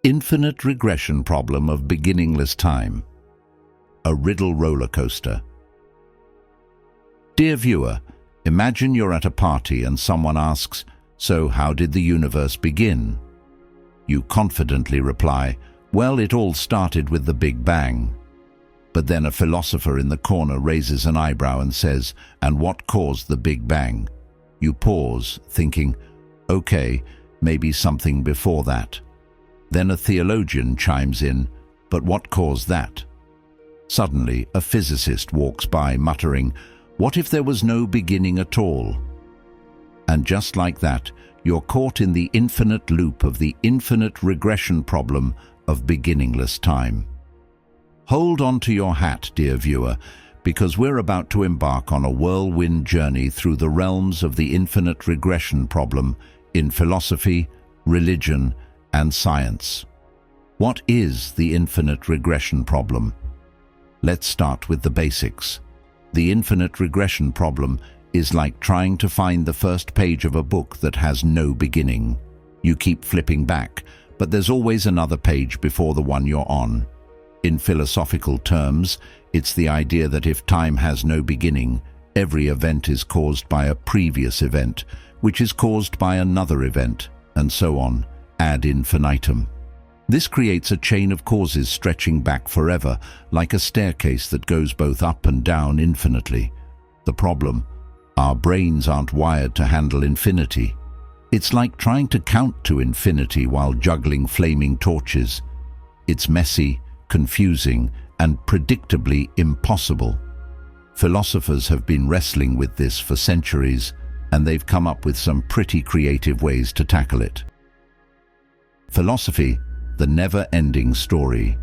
Infinite Regression Problem of Beginningless Time. A Riddle roller coaster. Dear viewer, imagine you're at a party and someone asks, "So how did the universe begin?" You confidently reply, "Well, it all started with the Big Bang." But then a philosopher in the corner raises an eyebrow and says, "And what caused the Big Bang?" You pause, thinking, "Okay, maybe something before that." Then a theologian chimes in, "But what caused that?" Suddenly, a physicist walks by muttering, "What if there was no beginning at all?" And just like that, you're caught in the infinite loop of the infinite regression problem of beginningless time. Hold on to your hat, dear viewer, because we're about to embark on a whirlwind journey through the realms of the infinite regression problem in philosophy, religion, and science. What is the infinite regression problem? Let's start with the basics. The infinite regression problem is like trying to find the first page of a book that has no beginning. You keep flipping back, but there's always another page before the one you're on. In philosophical terms, it's the idea that if time has no beginning, every event is caused by a previous event, which is caused by another event, and so on, ad infinitum. This creates a chain of causes stretching back forever, like a staircase that goes both up and down infinitely. The problem: our brains aren't wired to handle infinity. It's like trying to count to infinity while juggling flaming torches. It's messy, confusing, and predictably impossible. Philosophers have been wrestling with this for centuries, and they've come up with some pretty creative ways to tackle it. Philosophy, the never-ending story.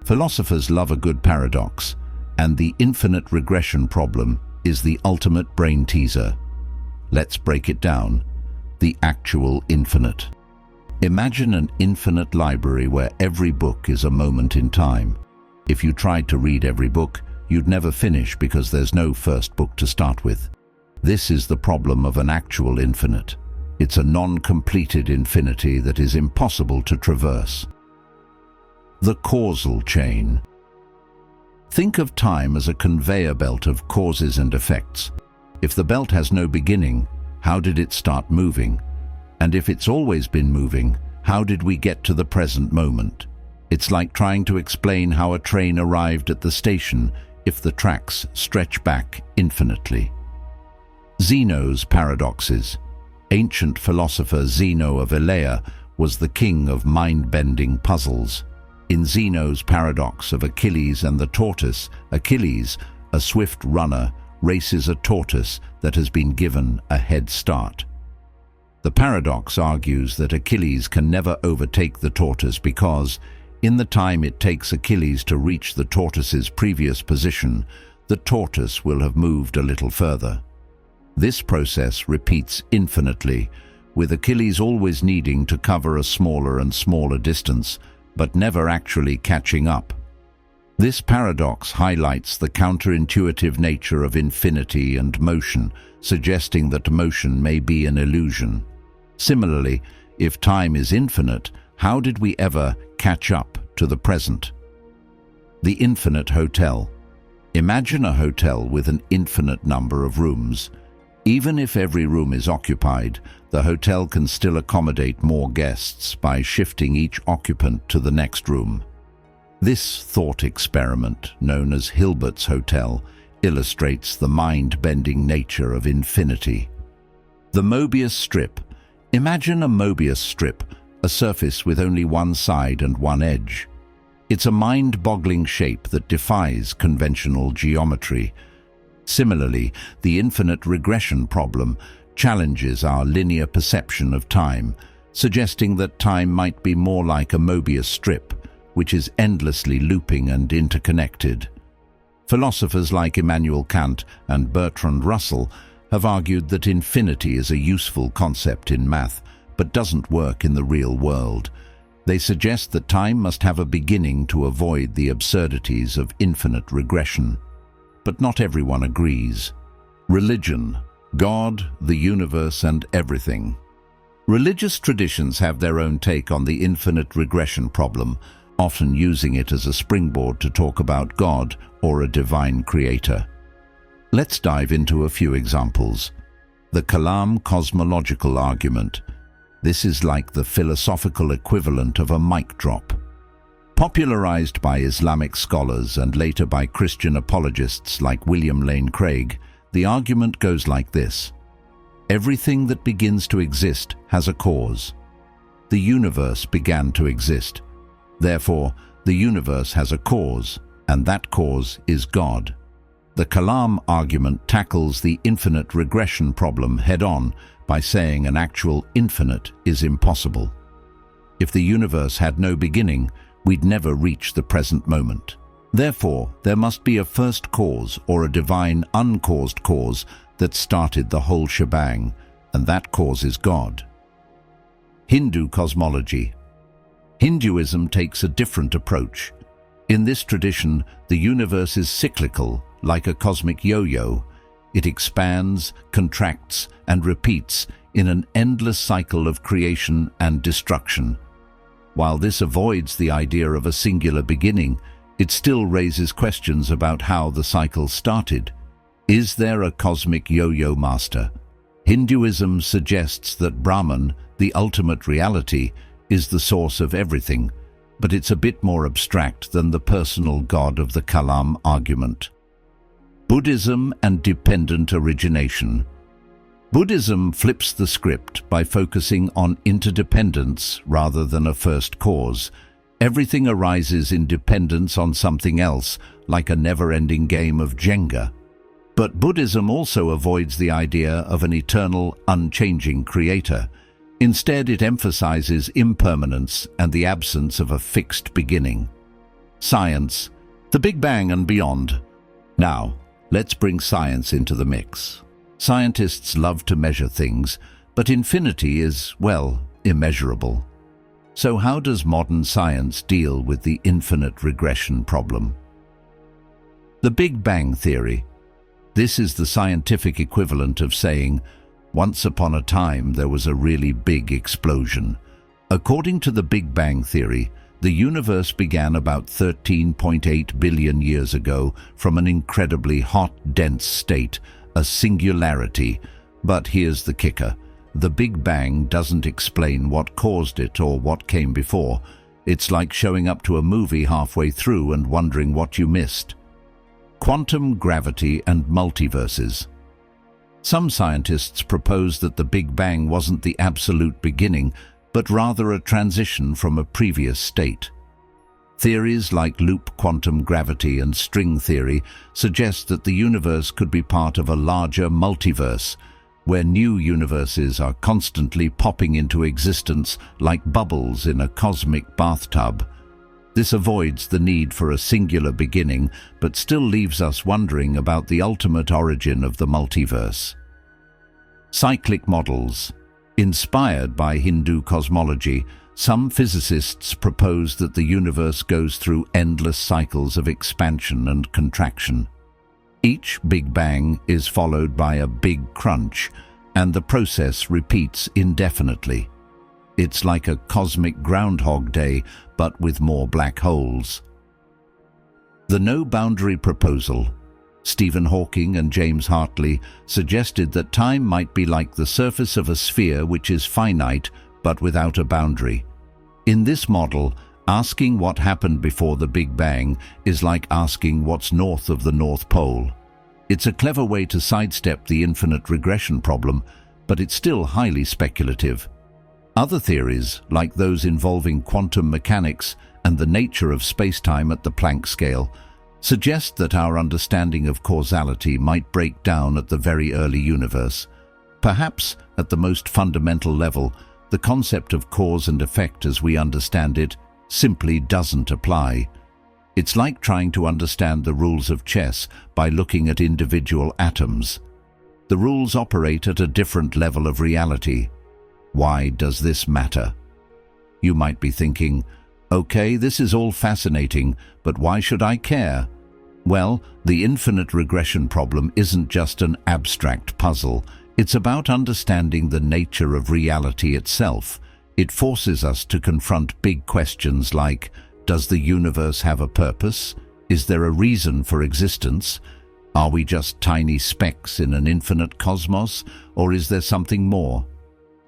Philosophers love a good paradox, and the infinite regression problem is the ultimate brain teaser. Let's break it down. The actual infinite. Imagine an infinite library where every book is a moment in time. If you tried to read every book, you'd never finish because there's no first book to start with. This is the problem of an actual infinite. It's a non-completed infinity that is impossible to traverse. The causal chain. Think of time as a conveyor belt of causes and effects. If the belt has no beginning, how did it start moving? And if it's always been moving, how did we get to the present moment? It's like trying to explain how a train arrived at the station if the tracks stretch back infinitely. Zeno's paradoxes. Ancient philosopher Zeno of Elea was the king of mind-bending puzzles. In Zeno's paradox of Achilles and the tortoise, Achilles, a swift runner, races a tortoise that has been given a head start. The paradox argues that Achilles can never overtake the tortoise because, in the time it takes Achilles to reach the tortoise's previous position, the tortoise will have moved a little further. This process repeats infinitely, with Achilles always needing to cover a smaller and smaller distance, but never actually catching up. This paradox highlights the counterintuitive nature of infinity and motion, suggesting that motion may be an illusion. Similarly, if time is infinite, how did we ever catch up to the present? The infinite hotel. Imagine a hotel with an infinite number of rooms. Even if every room is occupied, the hotel can still accommodate more guests by shifting each occupant to the next room. This thought experiment, known as Hilbert's Hotel, illustrates the mind-bending nature of infinity. The Mobius strip. Imagine a Mobius strip, a surface with only one side and one edge. It's a mind-boggling shape that defies conventional geometry. Similarly, the infinite regression problem challenges our linear perception of time, suggesting that time might be more like a Mobius strip, which is endlessly looping and interconnected. Philosophers like Immanuel Kant and Bertrand Russell have argued that infinity is a useful concept in math, but doesn't work in the real world. They suggest that time must have a beginning to avoid the absurdities of infinite regression. But not everyone agrees. Religion, God, the universe, and everything. Religious traditions have their own take on the infinite regression problem, often using it as a springboard to talk about God or a divine creator. Let's dive into a few examples. The Kalam cosmological argument. This is like the philosophical equivalent of a mic drop. Popularized by Islamic scholars and later by Christian apologists like William Lane Craig, the argument goes like this. Everything that begins to exist has a cause. The universe began to exist. Therefore, the universe has a cause, and that cause is God. The Kalam argument tackles the infinite regression problem head-on by saying an actual infinite is impossible. If the universe had no beginning, we'd never reach the present moment. Therefore, there must be a first cause or a divine uncaused cause that started the whole shebang, and that cause is God. Hindu cosmology. Hinduism takes a different approach. In this tradition, the universe is cyclical, like a cosmic yo-yo. It expands, contracts, and repeats in an endless cycle of creation and destruction. While this avoids the idea of a singular beginning, it still raises questions about how the cycle started. Is there a cosmic yo-yo master? Hinduism suggests that Brahman, the ultimate reality, is the source of everything, but it's a bit more abstract than the personal God of the Kalam argument. Buddhism and dependent origination. Buddhism flips the script by focusing on interdependence rather than a first cause. Everything arises in dependence on something else, like a never-ending game of Jenga. But Buddhism also avoids the idea of an eternal, unchanging creator. Instead, it emphasizes impermanence and the absence of a fixed beginning. Science, the Big Bang and beyond. Now, let's bring science into the mix. Scientists love to measure things, but infinity is, well, immeasurable. So how does modern science deal with the infinite regression problem? The Big Bang theory. This is the scientific equivalent of saying, once upon a time there was a really big explosion. According to the Big Bang theory, the universe began about 13.8 billion years ago from an incredibly hot, dense state, a singularity. But here's the kicker. The Big Bang doesn't explain what caused it or what came before. It's like showing up to a movie halfway through and wondering what you missed. Quantum gravity and multiverses. Some scientists propose that the Big Bang wasn't the absolute beginning, but rather a transition from a previous state. Theories like loop quantum gravity and string theory suggest that the universe could be part of a larger multiverse, where new universes are constantly popping into existence like bubbles in a cosmic bathtub. This avoids the need for a singular beginning, but still leaves us wondering about the ultimate origin of the multiverse. Cyclic models. Inspired by Hindu cosmology, some physicists propose that the universe goes through endless cycles of expansion and contraction. Each Big Bang is followed by a big crunch, and the process repeats indefinitely. It's like a cosmic Groundhog Day, but with more black holes. The no-boundary proposal. Stephen Hawking and James Hartley suggested that time might be like the surface of a sphere which is finite but without a boundary. In this model, asking what happened before the Big Bang is like asking what's north of the North Pole. It's a clever way to sidestep the infinite regression problem, but it's still highly speculative. Other theories, like those involving quantum mechanics and the nature of space-time at the Planck scale, suggest that our understanding of causality might break down at the very early universe. Perhaps, at the most fundamental level, the concept of cause and effect as we understand it simply doesn't apply. It's like trying to understand the rules of chess by looking at individual atoms. The rules operate at a different level of reality. Why does this matter? You might be thinking, okay, this is all fascinating, but why should I care? Well, the infinite regression problem isn't just an abstract puzzle. It's about understanding the nature of reality itself. It forces us to confront big questions like, does the universe have a purpose? Is there a reason for existence? Are we just tiny specks in an infinite cosmos, or is there something more?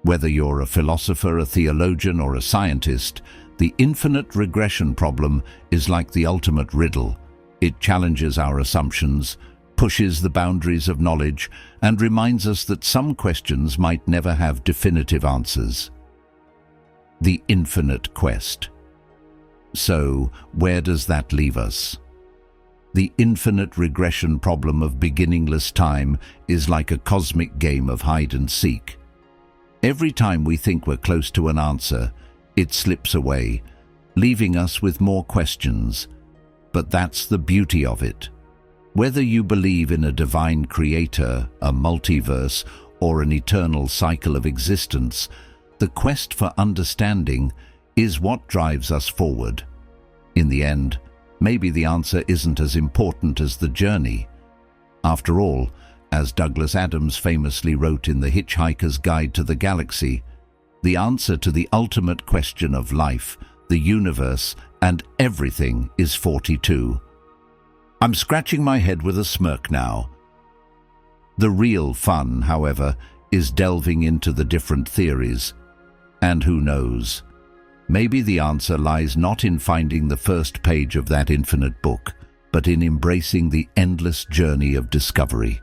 Whether you're a philosopher, a theologian, or a scientist, the infinite regression problem is like the ultimate riddle. It challenges our assumptions, pushes the boundaries of knowledge, and reminds us that some questions might never have definitive answers. The infinite quest. So, where does that leave us? The infinite regression problem of beginningless time is like a cosmic game of hide and seek. Every time we think we're close to an answer, it slips away, leaving us with more questions. But that's the beauty of it. Whether you believe in a divine creator, a multiverse, or an eternal cycle of existence, the quest for understanding is what drives us forward. In the end, maybe the answer isn't as important as the journey. After all, as Douglas Adams famously wrote in The Hitchhiker's Guide to the Galaxy, the answer to the ultimate question of life, the universe, and everything is 42. I'm scratching my head with a smirk now. The real fun, however, is delving into the different theories. And who knows? Maybe the answer lies not in finding the first page of that infinite book, but in embracing the endless journey of discovery.